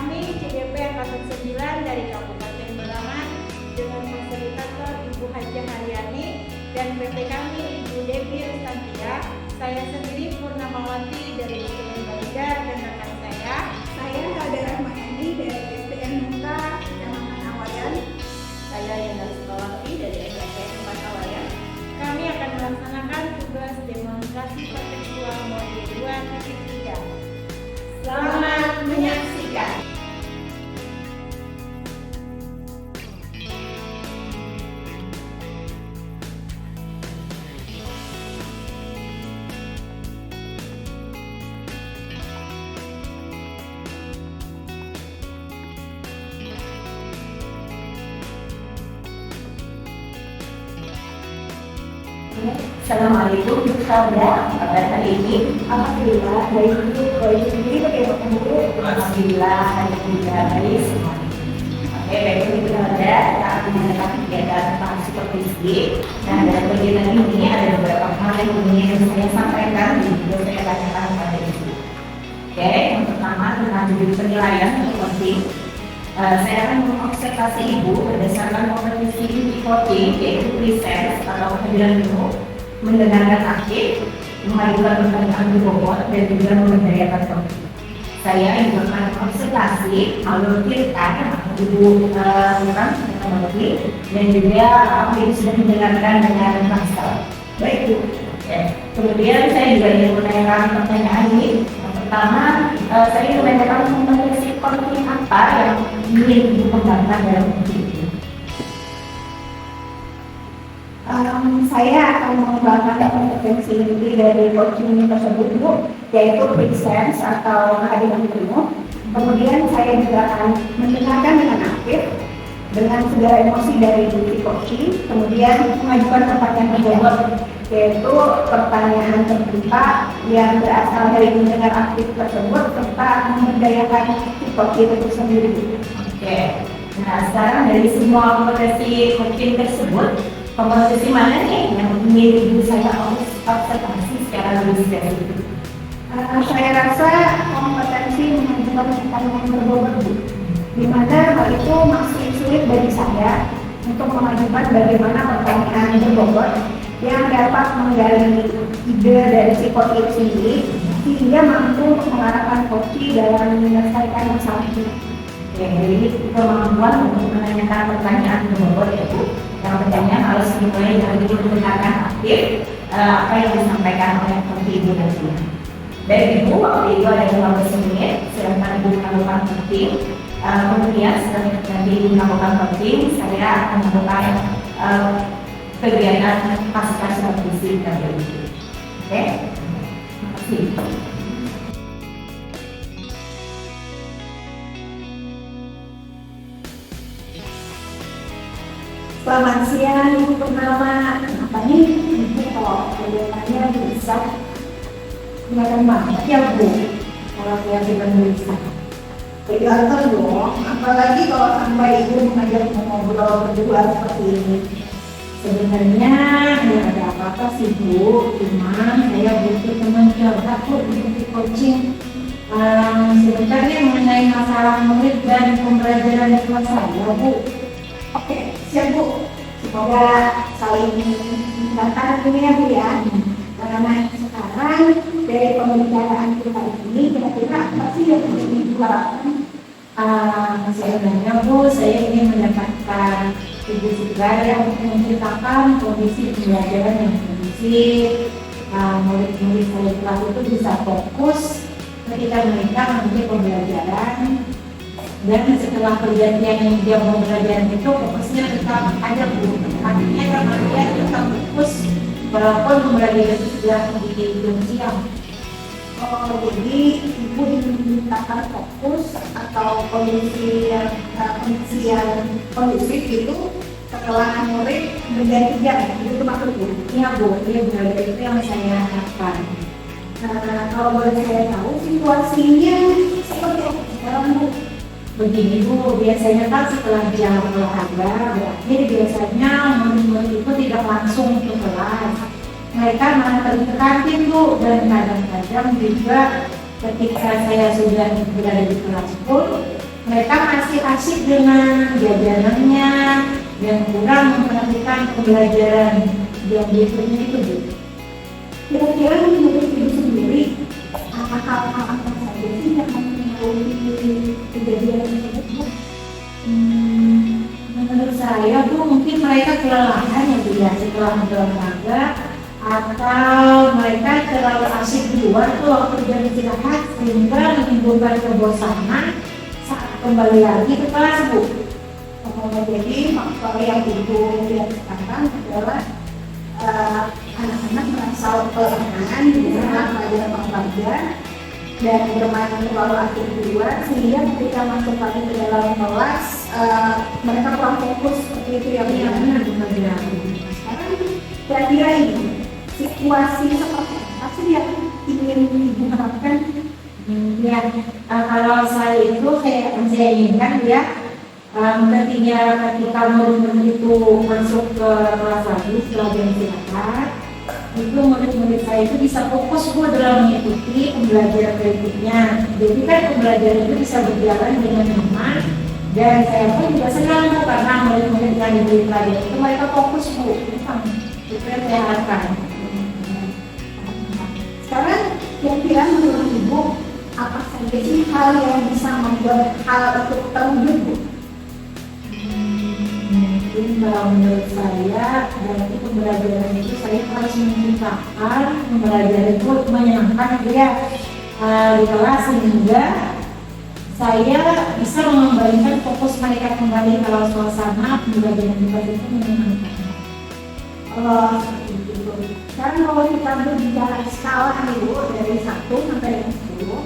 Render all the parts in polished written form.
Kami CDP Angkatan 9 dari Kabupaten Berangan dengan fasilitator Ibu Hajah Haryani dan PP kami Ibu Devi Restantia. Saya sendiri Purnamawati dari SDN Baligar dan rekan saya Hada Rahmayani dari SDN Muka Kecamatan Awayan. Saya Yana Sukawati dari SDN 4 Awayan. Kami akan melaksanakan tugas demonstrasi pertekstual modul 2.3. Selamat menyaksikan. Assalamualaikum, Saudara. Kabar hari ini? Alhamdulillah, baik itu sendiri bagaimana Bu? Alhamdulillah, alhamdulillah baik semuanya. Oke, baik itu Saudara, kita akan mengadakan kegiatan tentang supervisi. Nah, dalam kegiatan ini ada beberapa hal yang ingin saya sampaikan dan juga saya tanyakan kepada Ibu. Oke, yang pertama tentang judul penilaian atau coaching. Saya akan mengobservasi Ibu berdasarkan kompetisi coaching, yaitu present atau kehadiran Ibu, mendengarkan aktif, mengajukan pertanyaan berbobot, dan juga memberdayakan topik. Saya juga akan observasi alur cerita yang Ibu lakukan teknologi dan juga apa Ibu sudah mendengarkan dengan master. Baik Bu. Kemudian saya juga ingin menanyakan pertanyaan ini. Yang pertama, saya ingin menanyakan kompetisi coaching apa yang ingin Ibu kembangkan dalam coaching ini. Saya akan mengembangkan kompetensi inti dari coaching tersebut Bu, yaitu presence atau kehadiran penuh. Kemudian saya juga akan mendengarkan dengan aktif dengan segala emosi dari si coaching. Kemudian mengajukan pertanyaan berbobot, yaitu pertanyaan terbuka yang berasal dari mendengar aktif tersebut serta memberdayakan si coaching itu sendiri. Oke. Nah, sekarang dari semua kompetensi coaching tersebut, kompetensi mana nih yang ingin Ibu saya observasi secara lebih spesifik? Saya rasa kompetensi mengajukan pertanyaan berbobot Bu, di mana hal itu masih sulit bagi saya untuk mengajukan bagaimana pertanyaan berbobot yang dapat menggali ide dari si coach sendiri sehingga mampu mengarahkan coach dalam menyelesaikan masalah itu. Oke, jadi kemampuan untuk menanyakan pertanyaan berbobot ya Bu. Yang pertanyaan harus dimulai dari mendengarkan aktif apa yang disampaikan oleh Ibu nantinya. Baik Ibu, waktu itu ada 15 menit, silahkan Ibu melakukan voting. Kemudian setelah nanti Ibu melakukan voting, saya akan melakukan kegiatan pasca supervisi dari Ibu. Oke, terima kasih. Selamat siang Ibu Purnama. Apa nih Ibu kalau kelihatannya bisa kelihatan banget ya Bu kalau kelihatan bisa. Kelihatan dong, apalagi kalau sampai Ibu mengajak ngobrol berdua seperti ini. Sebenarnya nggak ada apa-apa sih Bu, cuma saya butuh teman curhat Bu untuk coaching. Sebenarnya mengenai masalah murid dan pembelajaran di kelas saya Bu. Oke, siap Bu. Semoga saling mendengarkan ini ya Bu ya. Karena sekarang dari pembicaraan kita ini kira-kira apa sih yang harus Ibu lakukan? Sebenarnya Bu, saya ingin mendapatkan Ibu Segar yang menceritakan kondisi pembelajaran yang kondusif. Murid-murid saya di kelas itu bisa fokus ketika mereka mengikuti pembelajaran. Dan setelah pergantian dia mau belajar itu fokusnya tetap ada Bu. Artinya karena dia tetap fokus walaupun pembelajaran itu sudah di jam siang. Oh, jadi Ibu dimintakan fokus atau kondisi yang kondusif itu setelah murid berganti jam, itu maksudnya? Iya Bu, dia belajar itu yang saya harapkan. Nah, kalau boleh saya tahu situasinya seperti apa sekarang Bu? Begini Bu, biasanya kan setelah jam olahraga berakhir biasanya murid-murid itu tidak langsung ke kelas. Mereka malah pergi ke kantin Bu, dan kadang-kadang juga ketika saya sudah berada di kelas pun mereka masih asik dengan jajanannya yang kurang memperhatikan pembelajaran yang biasanya itu, Bu. Kira-kira menurut Ibu sendiri, hal-hal apa saja sih yang mempengaruhi kejadian tersebut, Bu? Menurut saya, Bu, mungkin mereka kelelahan ya, Bu, ya, setelah berolahraga, atau mereka terlalu asik di luar tuh waktu jam istirahat sehingga menimbulkan kebosanan saat kembali lagi ke kelas, Bu. Jadi faktor yang Ibu lihat sekarang adalah anak-anak merasa kelelahan di saat belajar olahraga dan bermain terlalu aktif di luar, sehingga ketika masuk lagi ke dalam kelas mereka kurang fokus seperti itu ya. Benar, benar. Sekarang kira-kira ini situasi seperti apa sih yang ingin Ibu harapkan? Ya, kalau saya itu kayak yang saya inginkan ya, ketika murid-murid itu masuk ke kelas 1 setelah jam istirahat, itu murid-murid saya itu bisa fokus Bu dalam mengikuti pembelajaran berikutnya. Jadi kan pembelajaran itu bisa berjalan dengan nyaman, dan saya pun juga senang Bu karena murid-murid yang diberi pelajaran itu mereka fokus Bu. Itu yang saya harapkan. Sekarang kira-kira menurut Ibu apa saja sih hal yang bisa membuat hal itu terwujud, Bu? Mungkin kalau menurut saya berarti pembelajaran itu saya harus menciptakan pembelajaran itu menyenangkan dia di kelas sehingga saya bisa mengembalikan fokus mereka kembali kalau suasana pembelajaran di kelas itu menyenangkan. Seperti itu. Sekarang kalau kita berbicara skala nih Bu, dari 1 sampai 10,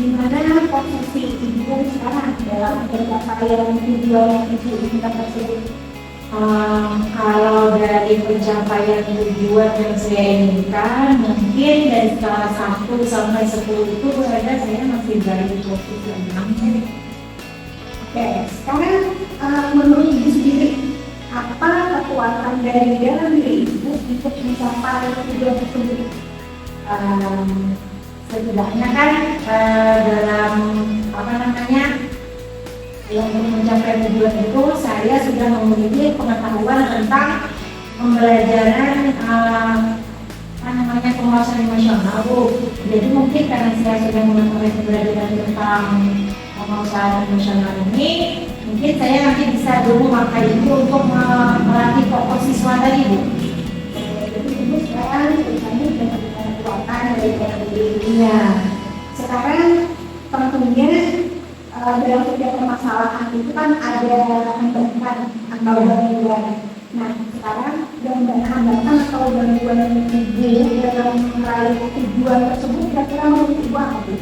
di mana posisi Ibu sekarang dalam pencapaian tujuan yang Ibu inginkan tersebut? Kalau dari pencapaian tujuan yang saya inginkan, mungkin dari skala 1 sampai 10 itu berada saya masih berada di posisi 6. Oke, sekarang menurut Ibu sendiri, apa kekuatan dari dalam diri Ibu untuk mencapai tujuan tersebut? Setidaknya kan dalam untuk mencapai tujuan itu saya sudah memiliki pengetahuan tentang pembelajaran penguasaan emosional, Bu. Jadi mungkin karena saya sudah mengetahui pembelajaran tentang penguasaan emosional ini, mungkin saya nanti bisa dulu memakai itu untuk melatih fokus siswa tadi, Bu. Jadi Ibu sekarang misalnya dengan kekuatan dari dalam diri. Iya. Sekarang tentunya dalam setiap permasalahan itu kan ada hambatan atau gangguan. Nah, sekarang dengan hambatan atau gangguan Ibu dalam meraih tujuan tersebut, kira-kira menurut Ibu apa, Bu?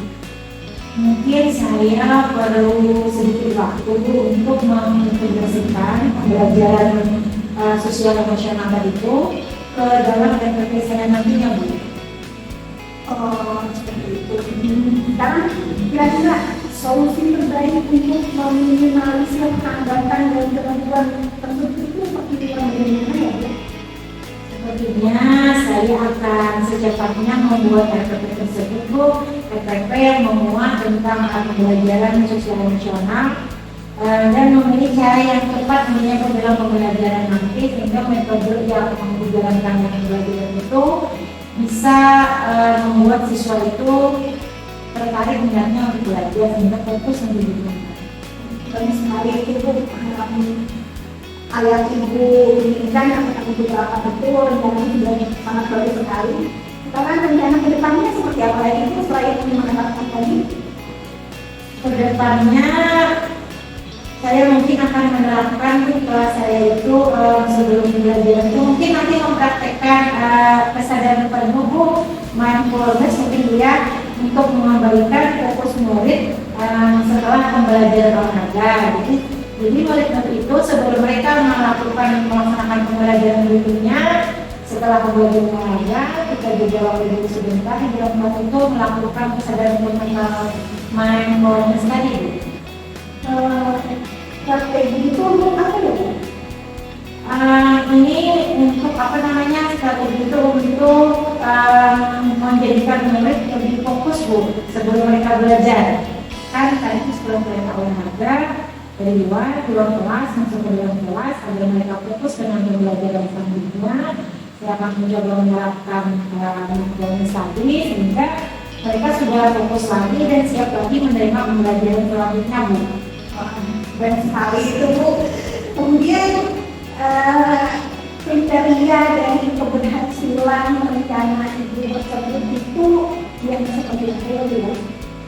Mungkin saya perlu sedikit waktu untuk mengintegrasikan pembelajaran sosial emosional tadi itu ke dalam PPP saya nantinya, Bu. Seperti itu. Sekarang kira-kira solusi terbaik untuk meminimalisir hambatan dan gangguan tersebut itu seperti bagaimana ya, Bu? Sepertinya saya akan secepatnya membuat RPP tersebut, Bu. RPP yang memuat tentang pembelajaran sosial emosional dan memilih cara yang tepat menyiapkan dalam pembelajaran nanti sehingga metode yang menjalankan pembelajaran itu bisa membuat siswa itu tertarik minatnya untuk belajar sehingga fokus menjadi Banyak sekali itu Bu, ayat Ibu inginkan apakah Ibu berapa betul, rencananya sudah sangat bagus sekali. Sekarang rencana ke depannya seperti apa lagi Bu selain mengatakan tadi? Kedepannya saya mungkin akan menerapkan kelas saya itu sebelum pembelajaran itu mungkin nanti mempraktekkan kesadaran penuh, Bu, mindfulness mungkin ya, untuk mengembalikan fokus murid setelah pembelajaran olahraga. Jadi murid-murid itu sebelum mereka melaksanakan pembelajaran berikutnya setelah pembelajaran olahraga, kita juga waktu dulu sebentar di dalam kelas itu melakukan kesadaran mental mindfulness tadi, Bu. Strategi itu untuk apa ya, Bu? Ini untuk strategi itu untuk menjadikan murid lebih fokus, Bu, sebelum mereka belajar. kan tadi sebelum mereka olahraga dari luar kelas masuk ke dalam kelas agar mereka fokus dengan pembelajaran selanjutnya. Saya akan mencoba menerapkan metode tadi sehingga mereka sudah fokus lagi dan siap lagi menerima pembelajaran selanjutnya, Bu. Dan sekali itu, Bu. Kemudian kriteria dari keberhasilan rencana ibu tersebut itu yang seperti itu, Bu.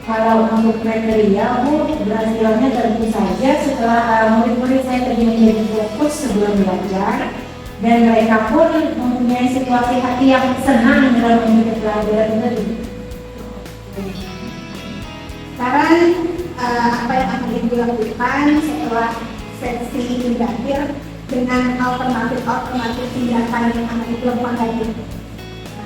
Kalau untuk kriteria, Bu, berhasilnya tentu saja setelah murid-murid saya terjadi fokus sebelum belajar dan mereka pun mempunyai situasi hati yang senang dalam mengikuti pelajaran itu. Sekarang apa yang akan ibu lakukan setelah sesi ini berakhir dengan alternatif tindakan yang akan ibu lakukan tadi?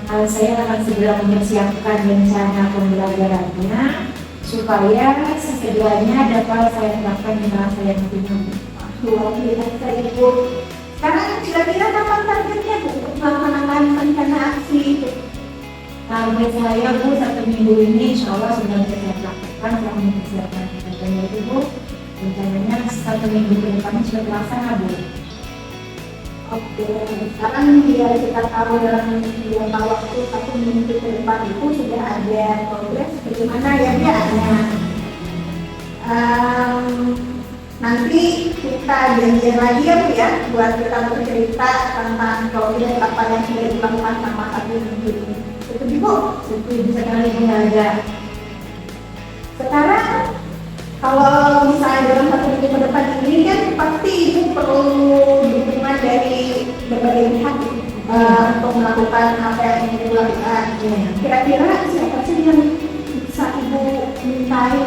Saya akan segera mempersiapkan rencana pembelajarannya supaya sesegalanya dapat saya terapkan di masa yang tentunya. Luar biasa, Ibu. Sekarang kira-kira kapan targetnya, Bu, untuk melaksanakan rencana aksi itu? Target saya, Bu, 1 minggu ini insya Allah sudah bisa saya lakukan selama mempersiapkan rencananya itu, Bu. Rencananya 1 minggu ke depan sudah terlaksana, Bu. Oke, sekarang biar kita tahu dalam jangka waktu 1 minggu ke depan itu sudah ada progres bagaimana ya biasanya. Nanti kita janjian lagi ya, Bu, ya, buat kita bercerita tentang progres apa yang sudah dilakukan sama 1 minggu ini. Setuju, Bu? Setuju sekali, Bu, ada. Sekarang kalau misalnya dalam 1 minggu ke depan ini kan pasti Ibu perlu dukungan dari berbagai pihak untuk melakukan apa yang ingin Ibu lakukan. Kira-kira siapa sih yang bisa Ibu mintai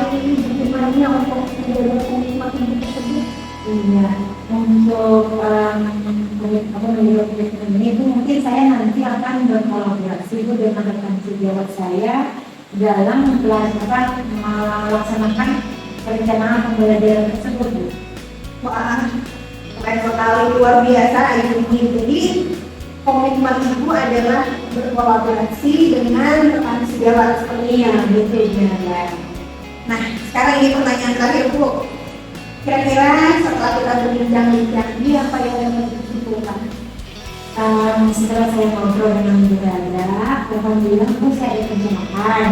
dukungannya untuk menjaga komitmen Ibu tersebut? Iya, untuk menjaga komitmen ini, Bu, mungkin saya nanti akan berkolaborasi, Bu, dengan rekan sejawat saya dalam melaksanakan perencanaan pembelajaran tersebut, Bu. Wah, keren sekali, luar biasa Ibu. Jadi komitmen Ibu adalah berkolaborasi dengan rekan sejawat seperti Iya, ini. gitu ya. Nah, sekarang ini pertanyaan terakhir, Bu. Kira-kira setelah kita berbincang-bincang ini apa yang dapat disimpulkan? Setelah saya ngobrol dengan Bu Dada, alhamdulillah, Bu, saya direncanakan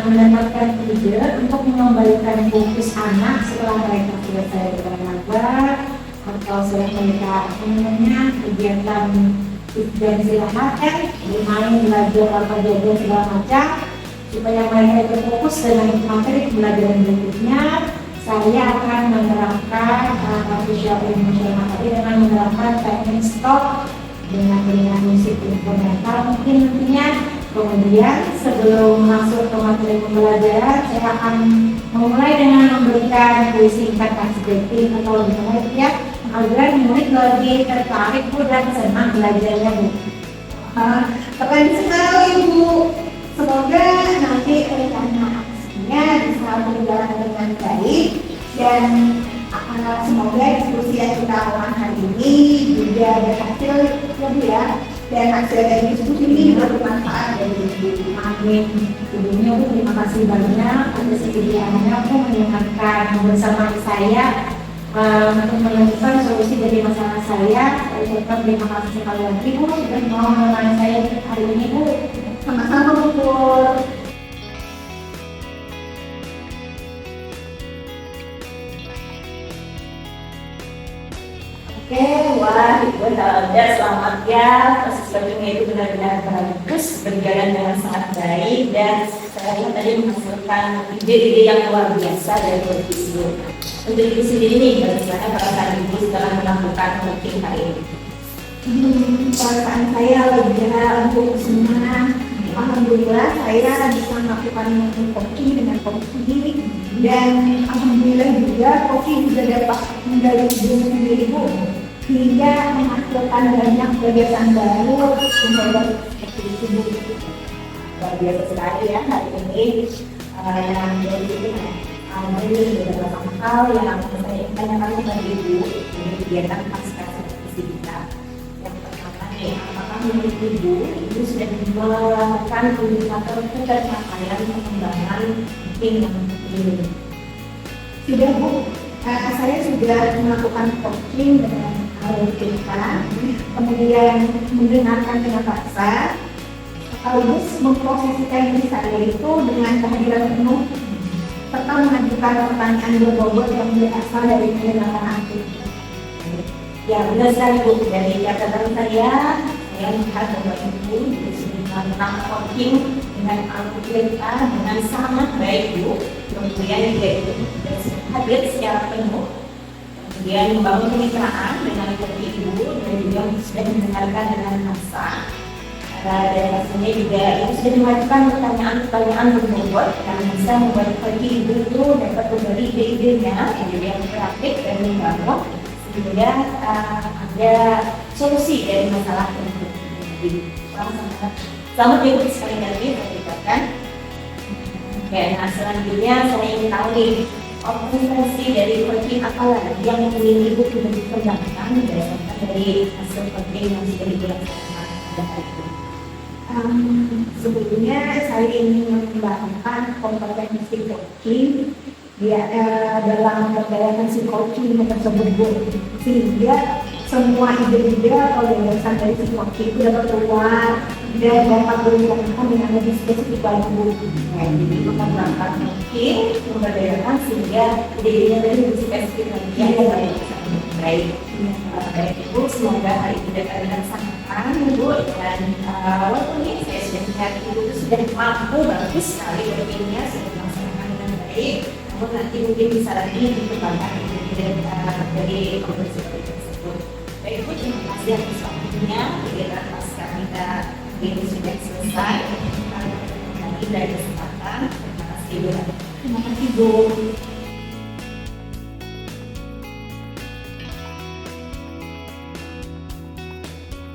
mendapatkan ide untuk mengembalikan fokus anak setelah mereka selesai berolahraga atau setelah mereka kegiatan dan istirahat, bermain, belajar, apa jajan segala macam, supaya mereka itu fokus dengan materi pembelajaran berikutnya. Saya akan menerapkan artificial emotional tadi dengan menerapkan teknik stop dengan musik instrumental mungkin nantinya. Kemudian sebelum masuk ke materi pembelajaran, saya akan memulai dengan memberikan kuis singkat kasih atau lebih baik ya, agar murid lebih tertarik, Bu, dan senang belajarnya, Bu. Keren sekali, Bu. Semoga nanti rencana aksinya bisa berjalan dengan baik dan semoga diskusi yang kita lakukan hari ini juga berhasil ya, Bu, ya. Dan hasil dari diskusi ini juga bermanfaat bagi Ibu. Amin. Sebelumnya, Bu, terima kasih banyak atas kesediaannya, Bu, mendengarkan bersama saya untuk menemukan solusi dari masalah saya. Saya ucapkan terima kasih sekali lagi, Bu, sudah mau menemani saya hari ini, Bu. Sama-sama, Bu. Oke, wah, Ibu Helda, selamat ya. Proses belajarnya itu benar-benar bagus, berjalan dengan sangat baik, dan saya lihat tadi menghasilkan ide-ide yang luar biasa dari Ibu. Untuk Ibu sendiri nih, bagaimana perasaan Ibu setelah melakukan coaching hari ini? Perasaan saya lega, untuk senang. Alhamdulillah saya bisa melakukan kopi dengan kopi dan alhamdulillah juga kopi juga dapat menggali diri Bu hingga menghasilkan banyak kegiatan baru mencoba seperti itu, Bu. Luar biasa sekali ya hari ini yang dari ini ada beberapa hal yang saya ingin tanyakan kepada Ibu ini kegiatan pasca sertifikasi kita. Yang pertama nih, apakah menurut Ibu sudah melakukan indikator pencapaian pengembangan tim yang ini? Sudah Bu, saya sudah melakukan coaching dengan kita, kemudian mendengarkan dengan paksa, sekaligus memposisikan diri saya itu dengan kehadiran penuh, serta mengajukan pertanyaan berbobot yang berasal dari pendengaran aku. Ya benar sekali Bu, dari catatan saya melihat bahwa Ibu tentang coaching dengan algoritma dengan sangat baik Bu. Kemudian juga Ibu hadir secara penuh, kemudian membangun kemitraan dengan Ibu dan juga sudah mendengarkan dengan masa. Dan pastinya juga Ibu sudah mengajukan pertanyaan-pertanyaan berbobot yang bisa membuat Ibu itu dapat berbagi ide-idenya yang kreatif dan membangun sehingga ada solusi dari masalah tersebut. Selamat Ibu sekali lagi saya ucapkan. Oke, nah selanjutnya saya ingin tahu nih organisasi dari coaching apa lagi yang ingin Ibu sudah dikembangkan berdasarkan dari hasil coaching yang sudah dilaksanakan pada hari ini. Sebelumnya saya ingin mengembangkan kompetensi coaching dalam memperdayakan si coaching tersebut Bu, sehingga semua ide-ide atau gagasan dari si coaching itu dapat keluar dan dapat dilakukan dengan lebih spesifik lagi Bu. Jadi mengembangkan mungkin memperdayakan sehingga ide-idenya dari lebih spesifik lagi yang baik. Baik Ibu, semoga hari ini dapat dilaksanakan Ibu dan walaupun ini saya sudah melihat Ibu itu sudah mampu bagus sekali berpikirnya sudah melaksanakan dengan baik. Namun nanti mungkin bisa lagi dikembangkan dari kompetensi tersebut. Baik Bu, terima kasih atas waktunya. Kegiatan pasca kita ini sudah selesai. Lagi dari kesempatan. Terima kasih Bu. Terima kasih Bu.